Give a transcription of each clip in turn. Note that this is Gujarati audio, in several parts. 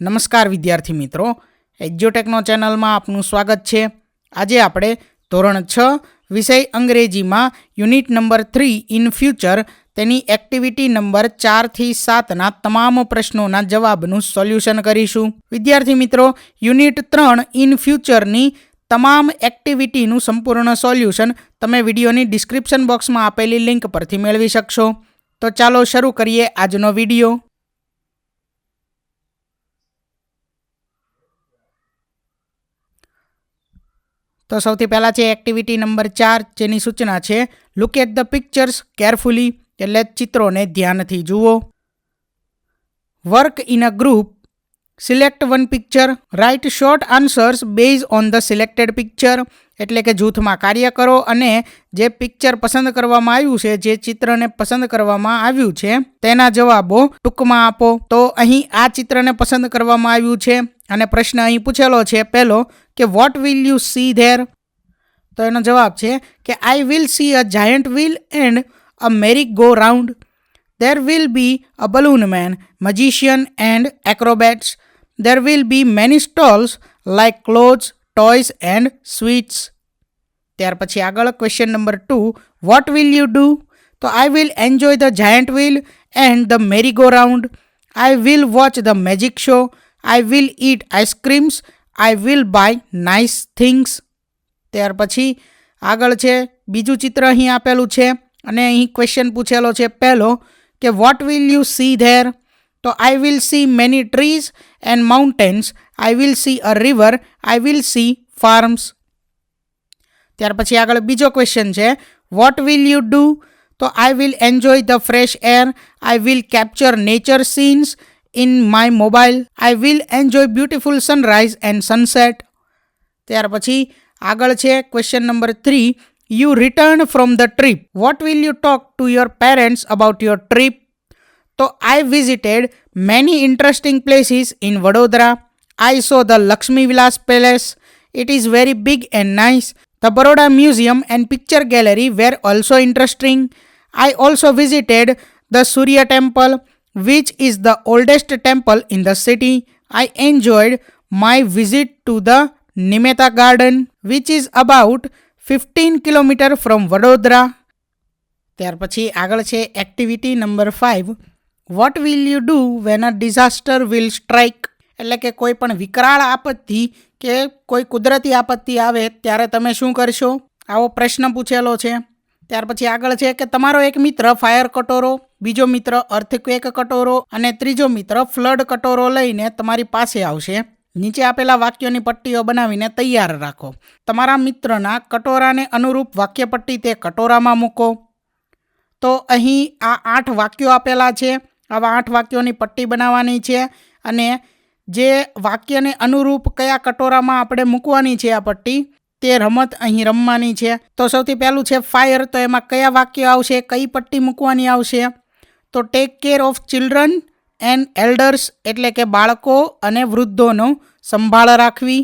નમસ્કાર વિદ્યાર્થી મિત્રો, એજ્યુટેકનો ચેનલમાં આપનું સ્વાગત છે. આજે આપણે ધોરણ 6 વિષય અંગ્રેજીમાં યુનિટ નંબર 3 ઇન ફ્યુચર તેની એક્ટિવિટી નંબર 4 થી 7ના તમામ પ્રશ્નોના જવાબનું સોલ્યુશન કરીશું. વિદ્યાર્થી મિત્રો, યુનિટ 3 ઇન ફ્યુચરની તમામ એક્ટિવિટીનું સંપૂર્ણ સોલ્યુશન તમે વિડીયોની ડિસ્ક્રિપ્શન બોક્સમાં આપેલી લિંક પરથી મેળવી શકશો. તો ચાલો શરૂ કરીએ આજનો વિડીયો. તો સૌથી પહેલાં છે એક્ટિવિટી નંબર 4, જેની સૂચના છે look at the pictures carefully, એટલે ચિત્રોને ધ્યાનથી જુઓ. Work in a group, select one picture, write short answers base on the selected picture, એટલે કે જૂથમાં કાર્ય કરો અને જે પિક્ચર પસંદ કરવામાં આવ્યું છે, જે ચિત્રને પસંદ કરવામાં આવ્યું છે તેના જવાબો ટૂંકમાં આપો. તો અહીં આ ચિત્રને પસંદ કરવામાં આવ્યું છે અને પ્રશ્ન અહીં પૂછેલો છે પહેલો કે what will you see there? તો એનો જવાબ છે કે I will see a giant wheel and a merry go round. There will be a balloon man, magician and acrobats. There will be many stalls like clothes, toys and sweets. ત્યાર પછી આગળ question number 2, what will you do? તો I will enjoy the giant wheel and the merry-go-round. I will watch the magic show. I will eat ice creams. I will buy nice things. ત્યાર પછી આગળ છે બીજું ચિત્ર અહીં આપેલું છે અને અહીં ક્વેશ્ચન પૂછેલો છે પહેલો કે what will you see there? તો I will see many trees and mountains. I will see a river. I will see farms. ત્યાર પછી આગળ બીજો ક્વેશ્ચન છે વોટ વિલ યુ ડુ? તો I will enjoy the fresh air. I will capture nature scenes in my mobile. I will enjoy beautiful sunrise and sunset. ત્યાર પછી આગળ છે question number 3, you return from the trip. What will you talk to your parents about your trip? So I visited many interesting places in Vadodara. I saw the Lakshmi Vilas Palace. It is very big and nice. The Baroda Museum and Picture Gallery were also interesting. I also visited the Surya Temple, which is the oldest temple in the city. I enjoyed my visit to the Nimeta Garden, which is about 15 kilometre from Vadodara. ત્યાર પછી આગળ છે activity number 5, vote will you do when a disaster will strike? એટલે કે કોઈ પણ વિકરાળ આપત્તિ કે કોઈ કુદરતી આપત્તિ આવે ત્યારે તમે શું કરશો? આવો પ્રશ્ન પૂછેલો છે. ત્યાર પછી આગળ છે કે તમારો એક મિત્ર ફાયર કટોરો, બીજો મિત્ર અર્થક્વેક કટોરો અને ત્રીજો મિત્ર ફ્લડ કટોરો લઈને તમારી પાસે આવશે. નીચે આપેલા વાક્યોની પટ્ટીઓ બનાવીને તૈયાર રાખો. તમારા મિત્રના કટોરાને અનુરૂપ વાક્યપટ્ટી તે કટોરામાં મૂકો. તો અહીં આ 8 વાક્યો આપેલા છે. આવા 8 વાક્યોની પટ્ટી બનાવવાની છે અને જે વાક્યને અનુરૂપ કયા કટોરામાં આપણે મૂકવાની છે આ પટ્ટી, તે રમત અહીં રમવાની છે. તો સૌથી પહેલું છે ફાયર. તો એમાં કયા વાક્યો આવશે, કઈ પટ્ટી મૂકવાની આવશે? તો tech care of children and elders, એટલે કે બાળકો અને વૃદ્ધોનો સંભાળ રાખવી.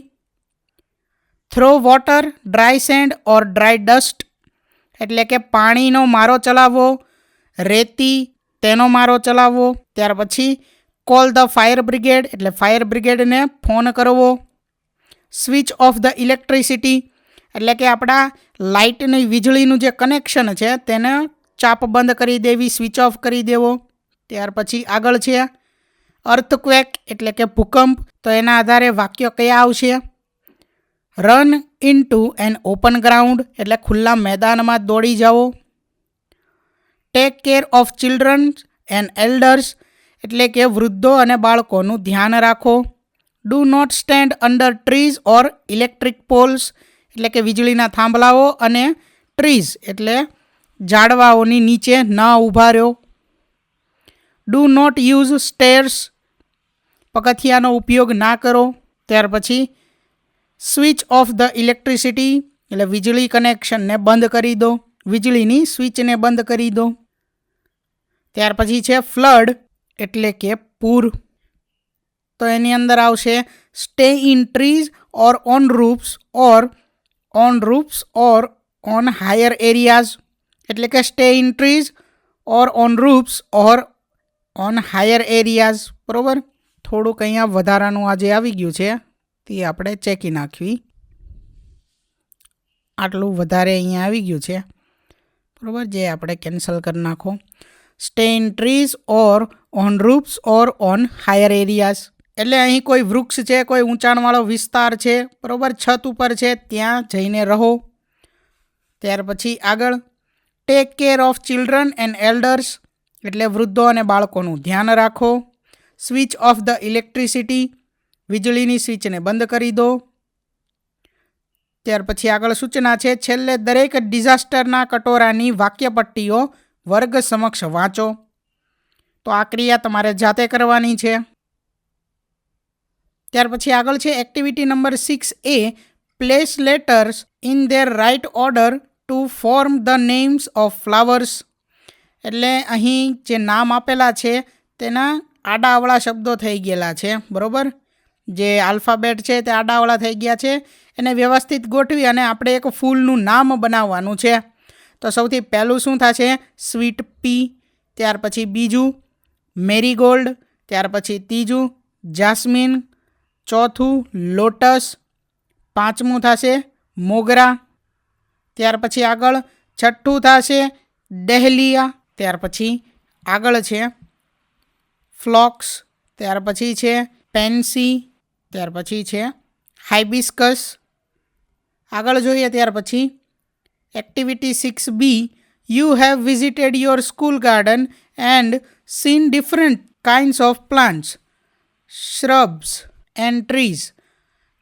થ્રો વોટર, ડ્રાય સેન્ડ ઓર ડ્રાય ડસ્ટ, એટલે કે પાણીનો મારો ચલાવવો, રેતી તેનો મારો ચલાવવો. ત્યાર પછી કોલ ધ ફાયર બ્રિગેડ, એટલે ફાયર બ્રિગેડને ફોન કરવો. સ્વિચ ઓફ ધ ઇલેક્ટ્રિસિટી, એટલે કે આપણા લાઇટની વીજળીનું જે કનેક્શન છે તેને ચાપ બંધ કરી દેવી, સ્વિચ ઓફ કરી દેવો. ત્યાર પછી આગળ છે અર્થક્વેક, એટલે કે ભૂકંપ. તો એના આધારે વાક્યો કયા આવશે? Run into an open ground, એટલે ખુલ્લા મેદાનમાં દોડી જાઓ. Take care of children and elders, એટલે કે વૃદ્ધો અને બાળકોનું ધ્યાન રાખો. Do not stand under trees or electric poles, એટલે કે વીજળીના થાંભલાઓ અને ટ્રીઝ એટલે ઝાડવાઓની નીચે ન ઊભા રહો. ડુ નોટ યુઝ સ્ટેર્સ, પગથિયાનો ઉપયોગ ના કરો. ત્યાર પછી સ્વિચ ઓફ ધ ઇલેક્ટ્રિસિટી, એટલે વીજળી કનેક્શનને બંધ કરી દો, વીજળીની સ્વિચને બંધ કરી દો. ત્યાર પછી છે ફ્લડ, એટલે કે પૂર. તો એની અંદર આવશે stay in trees or on roofs or on higher areas, એટલે કે stay in trees or on roofs or on higher areas. બરાબર. થોડુંક અહીંયા વધારાનું આજે આવી ગયું છે તે આપણે ચેકી નાખવી. આટલું વધારે અહીંયા આવી ગયું છે બરાબર, જે આપણે કેન્સલ કરી નાખો. Stay in trees or on roofs or on higher areas, એટલે અહીં કોઈ વૃક્ષ છે, કોઈ ઊંચાણવાળો વિસ્તાર છે બરાબર, છત ઉપર છે, ત્યાં જઈને રહો. ત્યાર પછી આગળ tech care of children and elders, એટલે વૃદ્ધો અને બાળકોનું ધ્યાન રાખો. સ્વિચ ઓફ ધ ઇલેક્ટ્રિસિટી, વીજળીની સ્વિચને બંધ કરી દો. ત્યાર પછી આગળ સૂચના છે છેલ્લે દરેક ડિઝાસ્ટરના કટોરાની વાક્યપટ્ટીઓ વર્ગ સમક્ષ વાંચો. તો આ ક્રિયા તમારે જાતે કરવાની છે. ત્યાર પછી આગળ છે activity number 6A, place letters in their right order to form the names of flowers, એટલે અહીં જે નામ આપેલા છે તેના આડાઅવળા શબ્દો થઈ ગયેલા છે બરાબર. જે આલ્ફાબેટ છે તે આડાઅવળા થઈ ગયા છે, એને વ્યવસ્થિત ગોઠવી અને આપણે એક ફૂલનું નામ બનાવવાનું છે. તો સૌથી પહેલું શું થશે? સ્વીટ પી. ત્યાર પછી બીજું મેરીગોલ્ડ. ત્યાર પછી ત્રીજું જાસ્મીન. ચોથું લોટસ. પાંચમું થશે મોગરા. ત્યાર પછી આગળ છઠ્ઠું થશે ડહેલિયા. ત્યાર પછી આગળ છે ફ્લોક્સ. ત્યાર પછી છે પેન્સી. ત્યાર પછી છે હાઇબિસ્કસ. આગળ જોઈએ ત્યાર પછી activity 6B, you have visited your school garden and scene different kinds of plants, shrubs and trees.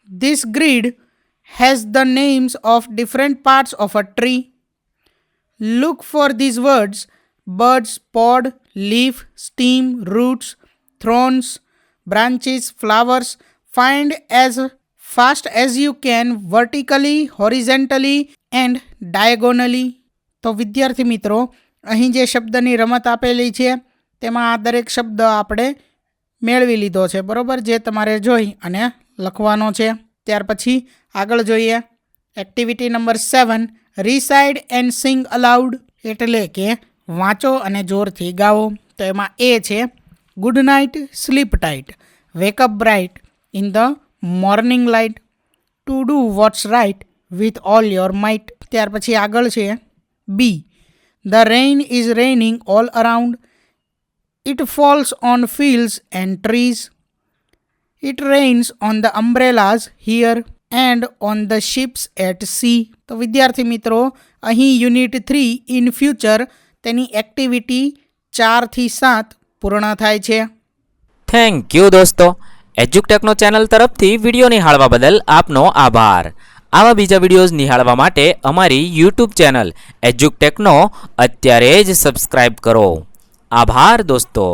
This grid has the names of different parts of a tree. Look for these words: buds, pod, leaf, stem, roots, thorns, branches, flowers. Find as fast as you can vertically, horizontally and diagonally. તો વિદ્યાર્થી મિત્રો, અહીં જે શબ્દની રમત આપેલી છે તેમાં આ દરેક શબ્દ આપણે મેળવી લીધો છે બરાબર, જે તમારે જોઈ અને લખવાનો છે. ત્યાર પછી આગળ જોઈએ activity number 7, reside and sing allowed, એટલે કે વાંચો અને જોરથી ગાઓ. તો એમાં એ છે good night, sleep tight, wake up bright, in the morning light, to do what's right with all your might. ત્યાર પછી આગળ છે B, the rain is raining all around, it falls on fields and trees, it rains on the umbrellas here and on the ships at sea. તો વિદ્યાર્થી મિત્રો, અહીં યુનિટ 3 ઇન ફ્યુચર તેની એક્ટિવિટી 4 થી 7 પૂર્ણ થાય છે. થેન્ક યુ દોસ્તો. એજ્યુકટેકનો ચેનલ તરફથી વિડીયો નિહાળવા બદલ આપનો આભાર. આવા બીજા વિડીયોઝ નિહાળવા માટે અમારી યુટ્યુબ ચેનલ એજ્યુકટેકનો અત્યારે જ સબસ્ક્રાઇબ કરો. આભાર દોસ્તો.